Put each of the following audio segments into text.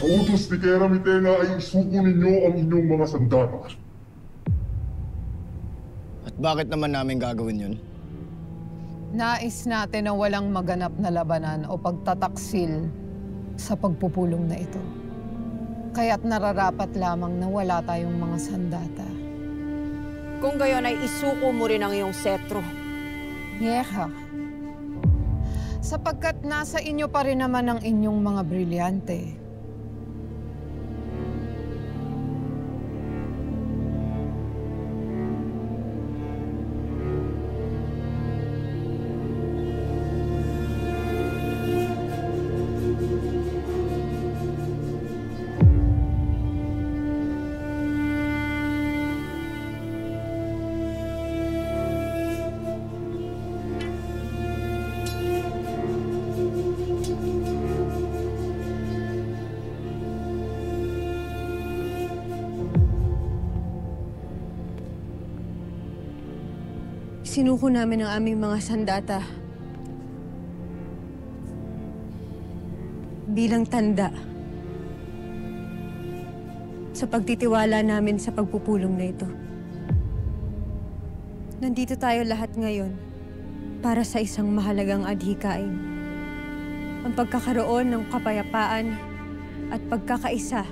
Sa utos ni Kera Mitena ay isuko ninyo ang inyong mga sandata. At bakit naman namin gagawin yun? Nais natin na walang maganap na labanan o pagtataksil sa pagpupulong na ito. Kaya't nararapat lamang na wala tayong mga sandata. Kung gayon ay isuko mo rin ang iyong setro. Yeha. Sapagkat nasa inyo pa rin naman ang inyong mga brilyante. Sinuko namin ang aming mga sandata bilang tanda sa pagtitiwala namin sa pagpupulong na ito. Nandito tayo lahat ngayon para sa isang mahalagang adhikain. Ang pagkakaroon ng kapayapaan at pagkakaisa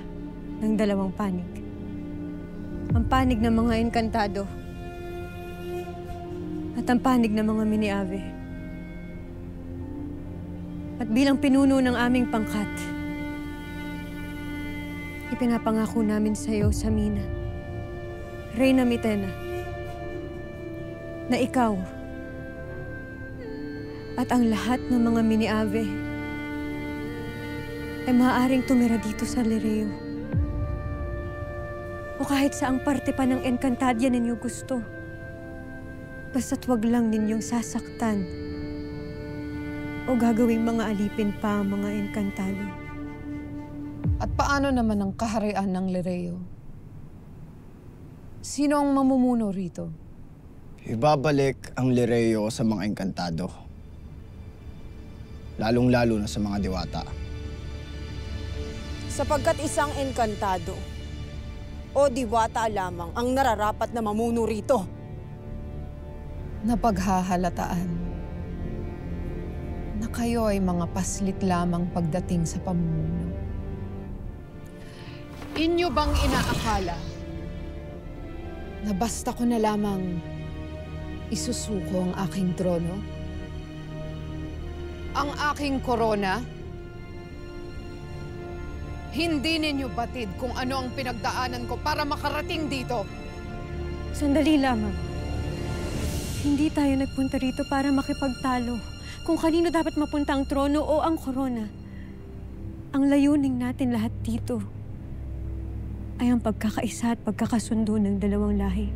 ng dalawang panig. Ang panig ng mga engkantado at ang panig ng mga mini-ave. At bilang pinuno ng aming pangkat, ipinapangako namin sa iyo, Samina, Reyna Mitena, na ikaw at ang lahat ng mga mini-ave ay maaaring tumira dito sa Lireo o kahit saang parte pa ng Encantadia ninyo gusto. Basta't wag lang ninyong sasaktan o gagawing mga alipin pa ang mga engkantado. At paano naman ang kaharian ng Lireo? Sino ang mamumuno rito? Ibabalik ang Lireo sa mga engkantado. Lalong-lalo na sa mga diwata. Sapagkat isang engkantado o diwata lamang ang nararapat na mamuno rito. Napaghahalataan na kayo ay mga paslit lamang pagdating sa pamumuno. Inyo bang inaakala na basta ko na lamang isusuko ang aking trono? Ang aking korona? Hindi ninyo batid kung ano ang pinagdaanan ko para makarating dito. Sandali lamang. Hindi tayo nagpunta rito para makipagtalo kung kanino dapat mapunta ang trono o ang korona. Ang layuning natin lahat dito ay ang pagkakaisa at pagkakasundo ng dalawang lahi.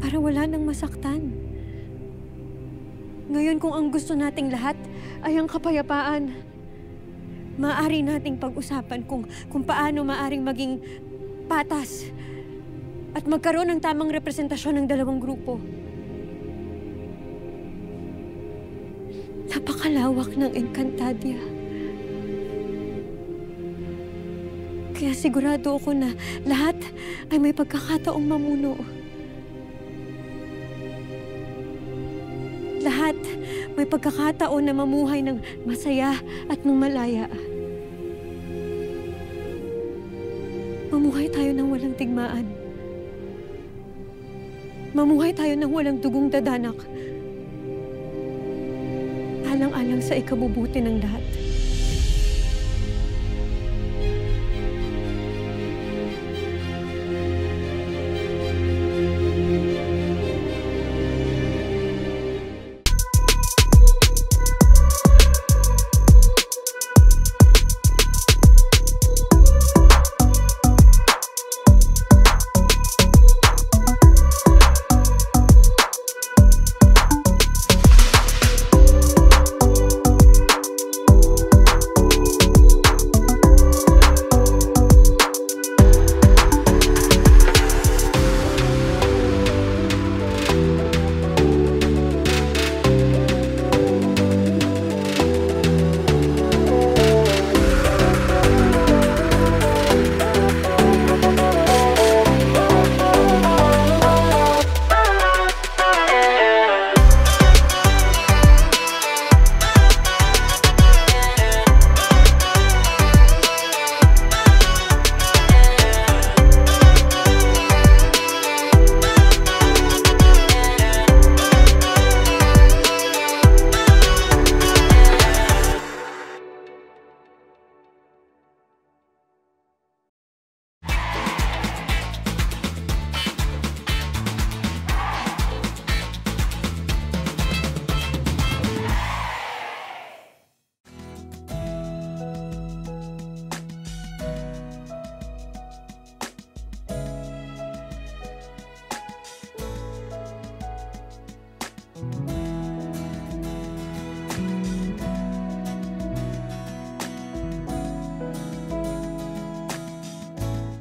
Para wala nang masaktan. Ngayon kung ang gusto nating lahat ay ang kapayapaan, maaari nating pag-usapan kung paano maaring maging patas at magkaroon ng tamang representasyon ng dalawang grupo. Napakalawak ng Encantadia. Kaya sigurado ako na lahat ay may pagkakataong mamuno. Lahat may pagkakataon na mamuhay ng masaya at ng malaya. Mamuhay tayo ng walang tigmaan. Mamuhay tayo ng walang dugong dadanak. Alang-alang sa ikabubuti ng lahat.